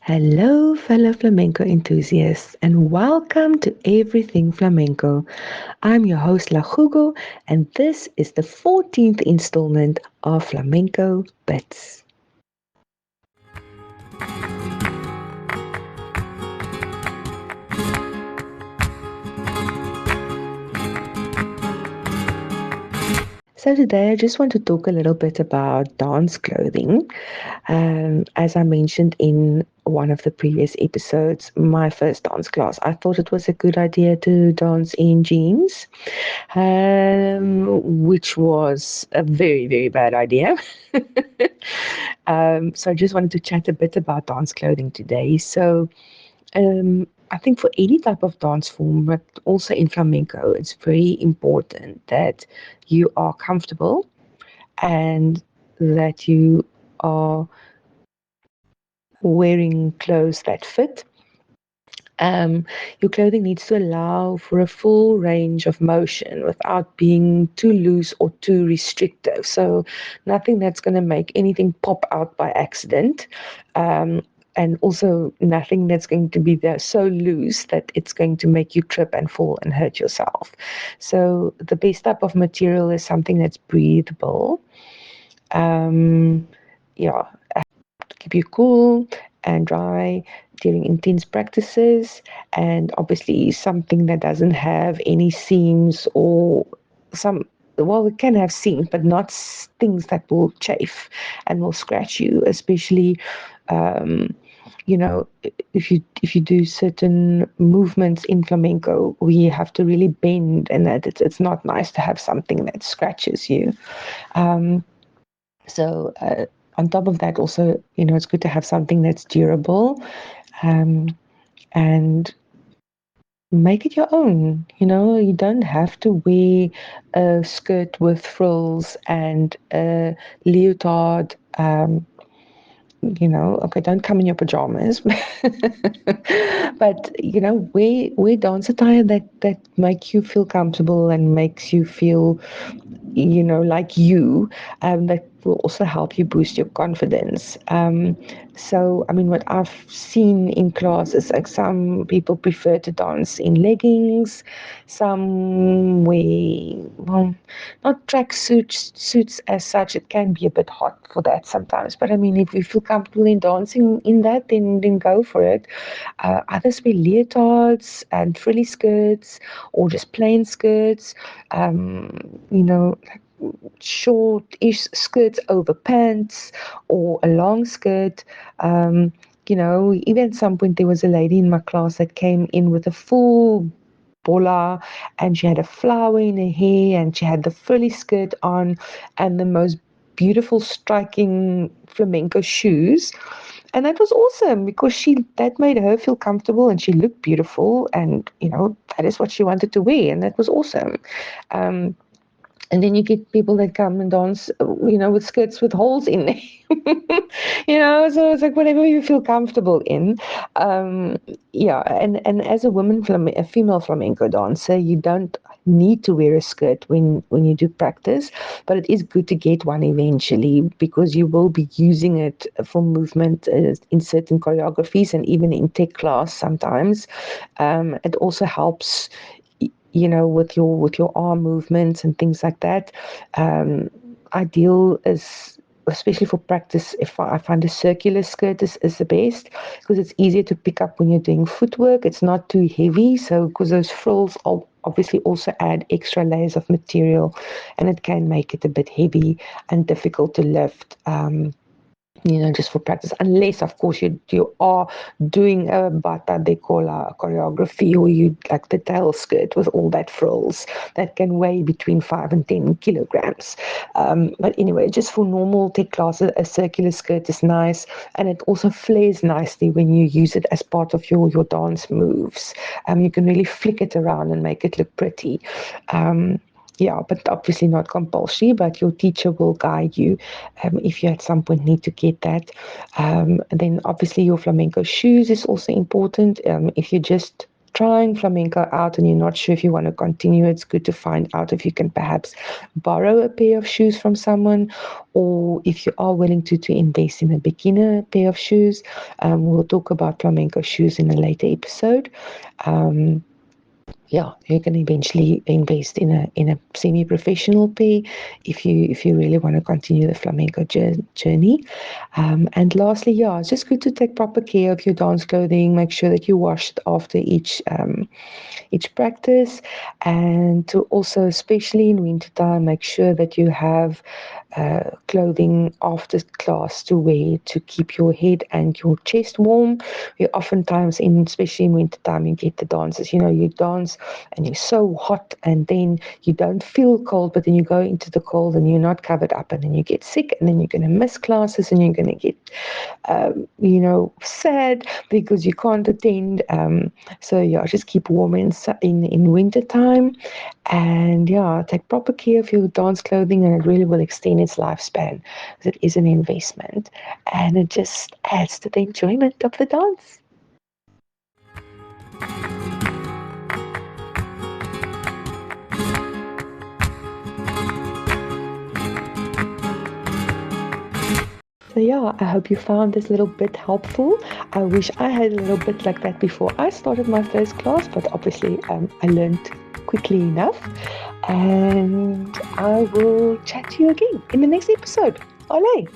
Hello, fellow flamenco enthusiasts, and welcome to Everything Flamenco. I'm your host, La Jugo, and this is the 14th installment of Flamenco Bits. So, today I just want to talk a little bit about dance clothing. As I mentioned in one of the previous episodes, my first dance class, I thought it was a good idea to dance in jeans, which was a very, very bad idea. So I just wanted to chat a bit about dance clothing today. I think for any type of dance form, but also in flamenco, it's very important that you are comfortable and that you are wearing clothes that fit. Your clothing needs to allow for a full range of motion without being too loose or too restrictive. So, nothing that's going to make anything pop out by accident. And also nothing that's going to be there so loose that it's going to make you trip and fall and hurt yourself. So, the best type of material is something that's breathable. Um, yeah, keep you cool and dry during intense practices, and obviously something that doesn't have any seams or some, well, it can have seams but not things that will chafe and will scratch you, especially um, if you do certain movements in flamenco, we have to really bend, and that it's not nice to have something that scratches you. um, so on top of that, also, it's good to have something that's durable, um, and make it your own. You don't have to wear a skirt with frills and a leotard. Okay, don't come in your pajamas, but wear dance attire that make you feel comfortable and makes you feel like you, that will also help you boost your confidence. So, I mean, what I've seen in class is like some people prefer to dance in leggings, some wear, well, not track suits as such. It can be a bit hot for that sometimes. But I mean, if you feel comfortable in dancing in that, then go for it. Others wear leotards and frilly skirts or just plain skirts. Like short-ish skirts over pants or a long skirt. Even at some point there was a lady in my class that came in with a full bola, and she had a flower in her hair, and she had the frilly skirt on and the most beautiful striking flamenco shoes. And that was awesome because she that made her feel comfortable, and she looked beautiful, and that is what she wanted to wear, and that was awesome. um, and then you get people that come and dance, with skirts with holes in them. So it's like whatever you feel comfortable in. Um, yeah, and as a a female flamenco dancer, you don't need to wear a skirt when you do practice, but it is good to get one eventually because you will be using it for movement in certain choreographies and even in tech class sometimes. It also helps with your arm movements and things like that. Ideal is, especially for practice, if I find a circular skirt is the best because it's easier to pick up when you're doing footwork. It's not too heavy, so because those frills obviously also add extra layers of material, and it can make it a bit heavy and difficult to lift. Just for practice, unless of course you are doing a bata de cola choreography, or you like the tail skirt with all that frills that can weigh between 5 and 10 kilograms. But anyway, just for normal tech classes, a circular skirt is nice, and it also flares nicely when you use it as part of your dance moves. You can really flick it around and make it look pretty. Yeah, but obviously not compulsory, but your teacher will guide you if you at some point need to get that. And then obviously your flamenco shoes is also important. If you're just trying flamenco out and you're not sure if you want to continue, it's good to find out if you can perhaps borrow a pair of shoes from someone, or if you are willing to invest in a beginner pair of shoes. We'll talk about flamenco shoes in a later episode. Yeah, you can eventually invest in a semi-professional pair if you really want to continue the flamenco journey. And lastly, yeah, it's just good to take proper care of your dance clothing. Make sure that you wash it after each practice, and to also, especially in wintertime, make sure that you have clothing after class to wear to keep your head and your chest warm. We oftentimes, especially in wintertime, you get the dances, you dance and you're so hot, and then you don't feel cold, but then you go into the cold and you're not covered up, and then you get sick, and then you're going to miss classes, and you're going to get sad because you can't attend. So yeah, just keep warm in winter time, and yeah, take proper care of your dance clothing, and it really will extend its lifespan, because it is an investment, and it just adds to the enjoyment of the dance. So yeah, I hope you found this little bit helpful. I wish I had a little bit like that before I started my first class, but obviously I learned quickly enough. And I will chat to you again in the next episode. Olé!